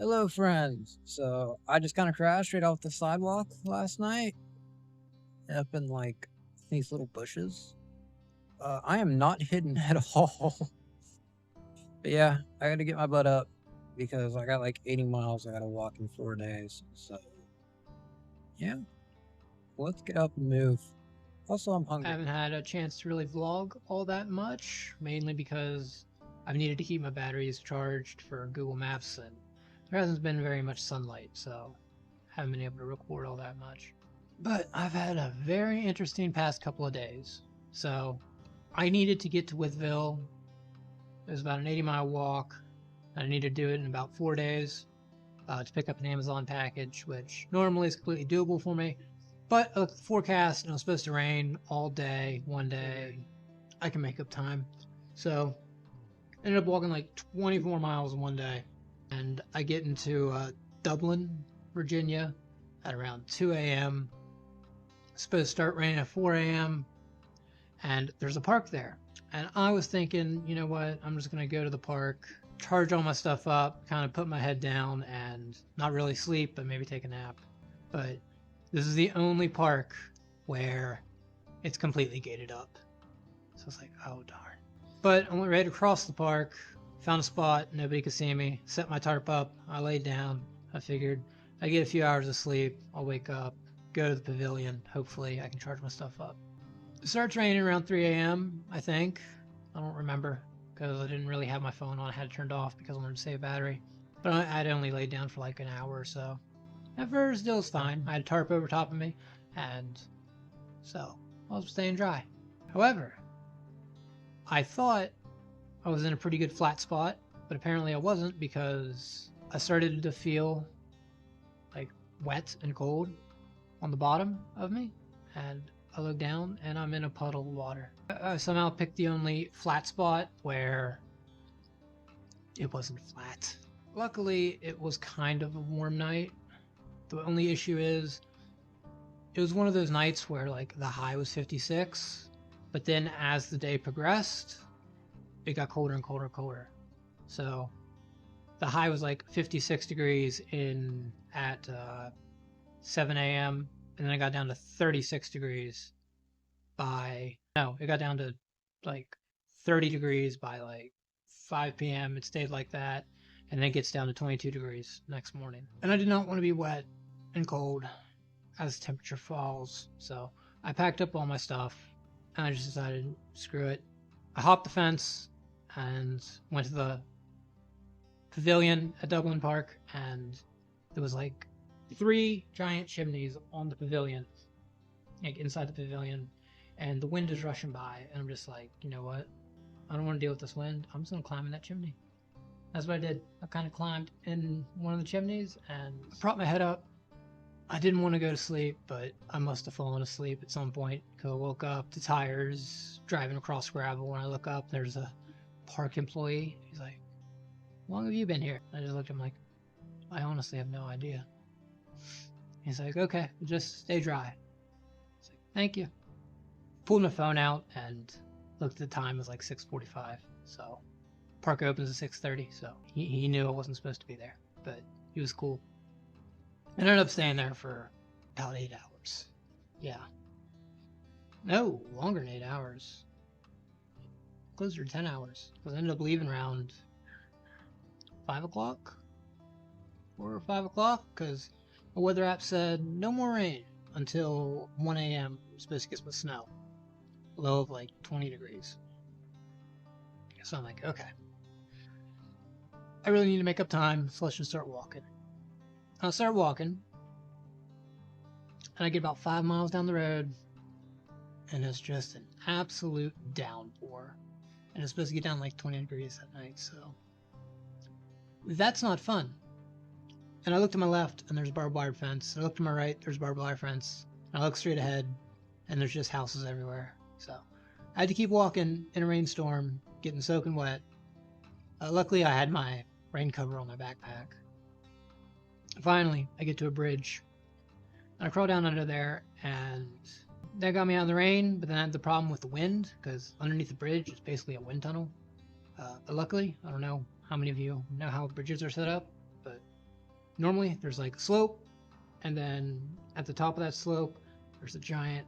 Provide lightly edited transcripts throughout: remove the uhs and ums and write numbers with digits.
Hello, friends. So I just kind of crashed right off the sidewalk last night, up in like these little bushes. I am not hidden at all. But yeah, I got to get my butt up because I got like 80 miles I got to walk in 4 days. So yeah, let's get up and move. Also, I'm I hungry. haven't had a chance to really vlog all that much, mainly because I've needed to keep my batteries charged for Google Maps, and there hasn't been very much sunlight, so haven't been able to record all that much. But I've had a very interesting past couple of days. So I needed to get to Withville. It was about an 80-mile walk. I needed to do it in about 4 days to pick up an Amazon package, which normally is completely doable for me. But I looked at the forecast and it was supposed to rain all day, one day. I can make up time. So I ended up walking like 24 miles in one day. And I get into Dublin, Virginia at around 2 a.m. It's supposed to start raining at 4 a.m. And there's a park there. And I was thinking, you know what? I'm just going to go to the park, charge all my stuff up, kind of put my head down and not really sleep, but maybe take a nap. But this is the only park where it's completely gated up. So I was like, oh darn. But I went right across the park, found a spot, nobody could see me, set my tarp up, I laid down. I figured I get a few hours of sleep, I'll wake up, go to the pavilion, hopefully I can charge my stuff up. It starts raining around 3 a.m., I think. I don't remember because I didn't really have my phone on. I had it turned off because I wanted to save battery. But I'd only laid down for like an hour or so. At first, it was fine. I had a tarp over top of me, and so I was staying dry. However, I thought I was in a pretty good flat spot, but apparently I wasn't because I started to feel like wet and cold on the bottom of me, and I look down and I'm in a puddle of water. I somehow picked the only flat spot where it wasn't flat. Luckily, it was kind of a warm night. The only issue is it was one of those nights where like the high was 56, but then as the day progressed, it got colder and colder and colder. So the high was like 56 degrees in at 7 a.m. and then it got down to 36 degrees by no, it got down to like 30 degrees by like 5 p.m. It stayed like that, and then it gets down to 22 degrees next morning. And I did not want to be wet and cold as the temperature falls, so I packed up all my stuff and I just decided, screw it. I hopped the fence and went to the pavilion at Dublin Park, and there was like 3 giant chimneys on the pavilion, like inside the pavilion, and the wind is rushing by, and I'm just like, you know what? I don't want to deal with this wind. I'm just gonna climb in that chimney. That's what I did. I kind of climbed in one of the chimneys and I propped my head up. I didn't want to go to sleep, but I must have fallen asleep at some point because I woke up to tires driving across gravel. When I look up, there's a park employee. He's like, "How long have you been here?" I just looked at him like, "I honestly have no idea." He's like, "Okay, just stay dry." I was like, "Thank you." Pulled my phone out and looked at the time. It was like 6:45. So park opens at 6:30. So he knew I wasn't supposed to be there, but he was cool. I ended up staying there for about 8 hours. Yeah. No, longer than 8 hours. Closer to 10 hours. Because I ended up leaving around 5 o'clock? 4 or 5 o'clock? Because the weather app said no more rain until 1 a.m. We're supposed to get some snow. Low of like 20 degrees. So I'm like, okay. I really need to make up time, so let's just start walking. I start walking, and I get about 5 miles down the road, and it's just an absolute downpour. And it's supposed to get down like 20 degrees at night, so that's not fun. And I look to my left, and there's a barbed wire fence. And I look to my right, there's a barbed wire fence. And I look straight ahead, and there's just houses everywhere. So I had to keep walking in a rainstorm, getting soaking wet. Luckily, I had my rain cover on my backpack. Finally, I get to a bridge. And I crawl down under there, and that got me out of the rain, but then I had the problem with the wind, because underneath the bridge is basically a wind tunnel. But luckily, I don't know how many of you know how bridges are set up, but normally there's like a slope, and then at the top of that slope, there's a giant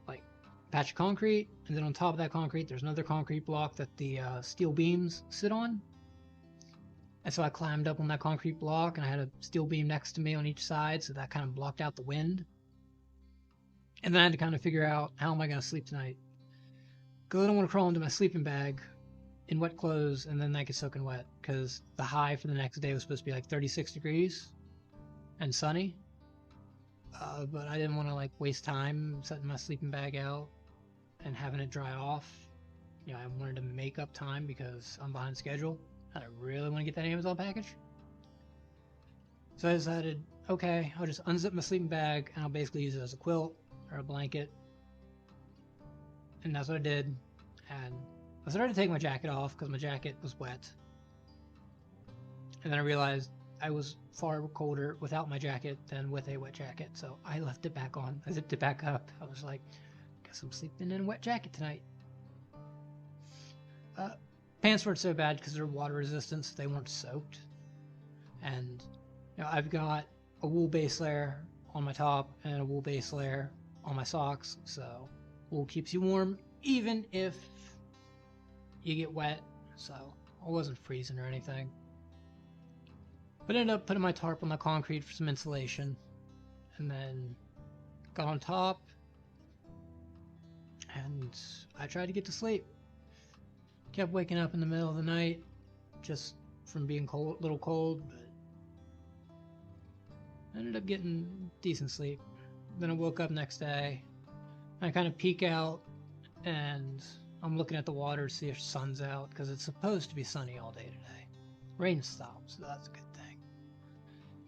like patch of concrete, and then on top of that concrete, there's another concrete block that the steel beams sit on. And so I climbed up on that concrete block, and I had a steel beam next to me on each side, so that kind of blocked out the wind. And then I had to kind of figure out, how am I going to sleep tonight? Because I don't want to crawl into my sleeping bag in wet clothes and then that gets soaking wet, because the high for the next day was supposed to be like 36 degrees and sunny. But I didn't want to like waste time setting my sleeping bag out and having it dry off. You know, I wanted to make up time because I'm behind schedule and I really want to get that Amazon package. So I decided, okay, I'll just unzip my sleeping bag and I'll basically use it as a quilt or a blanket. And that's what I did. And I started to take my jacket off because my jacket was wet. And then I realized I was far colder without my jacket than with a wet jacket. So I left it back on. I zipped it back up. I was like, guess I'm sleeping in a wet jacket tonight. Pants weren't so bad because they're water resistant, so they weren't soaked. And you know, I've got a wool base layer on my top and a wool base layer on my socks. So wool keeps you warm even if you get wet. So I wasn't freezing or anything. But I ended up putting my tarp on the concrete for some insulation, and then got on top, and I tried to get to sleep. Kept waking up in the middle of the night, just from being cold, little cold, but I ended up getting decent sleep. Then I woke up next day, and I kind of peek out, and I'm looking at the water to see if the sun's out, because it's supposed to be sunny all day today. Rain stopped, so that's a good thing.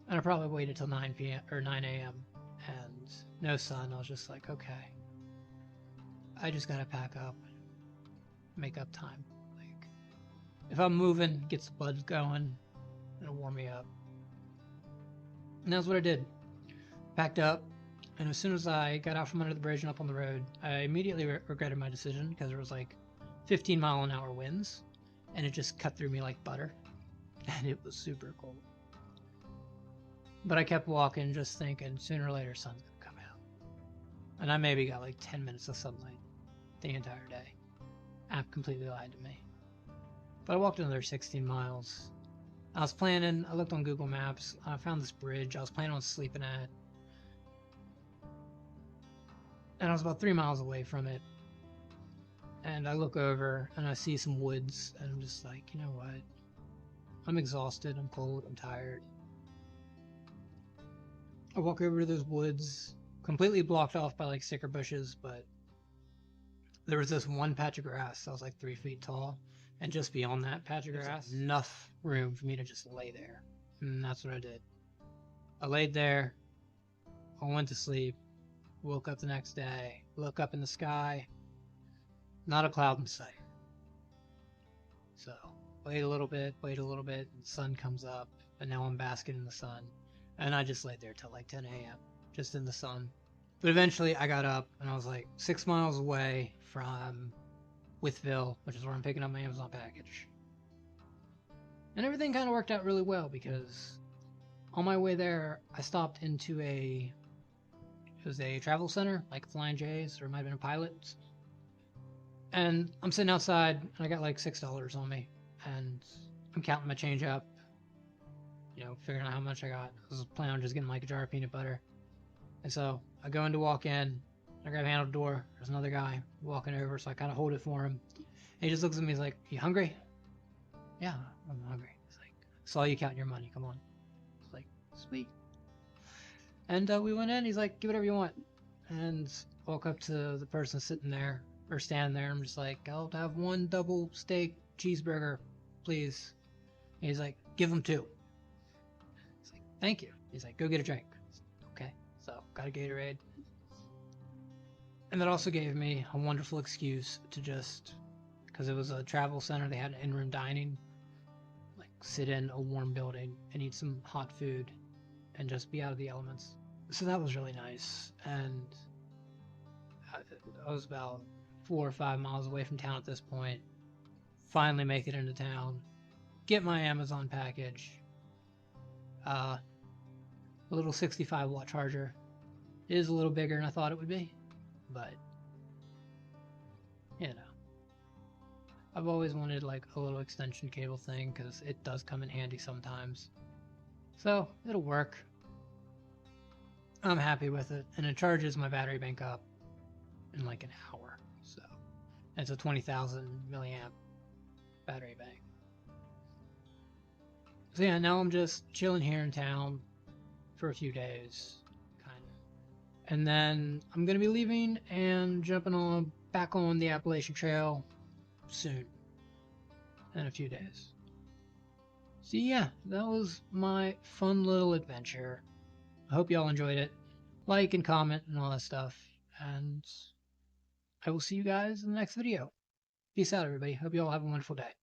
And I probably waited till 9 p.m. or 9 a.m. and no sun. I was just like, okay, I just gotta pack up, make up time. Like, if I'm moving, gets the blood going, it'll warm me up. And that's what I did. Packed up, and as soon as I got out from under the bridge and up on the road, I immediately regretted my decision because there was like 15-mile-an-hour winds, and it just cut through me like butter, and it was super cold. But I kept walking, just thinking sooner or later sun's gonna come out. And I maybe got like 10 minutes of sunlight the entire day. App completely lied to me. But I walked another 16 miles. I looked on Google Maps, I found this bridge I was planning on sleeping at. And I was about 3 miles away from it. And I look over and I see some woods, and I'm just like, you know what? I'm exhausted, I'm cold, I'm tired. I walk over to those woods, completely blocked off by like sticker bushes, but there was this one patch of grass that was like 3 feet tall, and just beyond that patch of grass, enough room for me to just lay there. And that's what I did. I laid there, I went to sleep, woke up the next day, look up in the sky, not a cloud in sight. So, wait a little bit, and the sun comes up, and now I'm basking in the sun. And I just laid there till like 10 a.m., just in the sun. But eventually I got up, and I was like 6 miles away from Withville, which is where I'm picking up my Amazon package. And everything kind of worked out really well, because on my way there, I stopped into it was a travel center, like Flying J's, or it might have been a Pilot's. And I'm sitting outside, and I got like $6 on me, and I'm counting my change up, you know, figuring out how much I got. I was planning on just getting like a jar of peanut butter. And so I go in to walk in, I grab a handle the door, there's another guy walking over, so I kind of hold it for him. And he just looks at me, he's like, you hungry? Yeah, I'm hungry. He's like, saw you counting your money, come on. It's like, sweet. And we went in, he's like, get whatever you want. And walk up to the person sitting there, or standing there, I'm just like, I'll have one double steak cheeseburger, please. And he's like, give him two. He's like, thank you. He's like, go get a drink. Okay, so got a Gatorade. And that also gave me a wonderful excuse to just, because it was a travel center, they had in-room dining, like sit in a warm building and eat some hot food and just be out of the elements. So that was really nice. And I was about 4 or 5 miles away from town at this point. Finally make it into town, get my Amazon package. A little 65-watt charger. It is a little bigger than I thought it would be, but you know, I've always wanted like a little extension cable thing because it does come in handy sometimes. So it'll work. I'm happy with it, and it charges my battery bank up in like an hour. So it's a 20,000 milliamp battery bank. So yeah, now I'm just chilling here in town for a few days, kind of, and then I'm gonna be leaving and jumping on back on the Appalachian Trail soon, in a few days. So yeah, that was my fun little adventure. I hope y'all enjoyed it. Like and comment and all that stuff. And I will see you guys in the next video. Peace out, everybody. Hope you all have a wonderful day.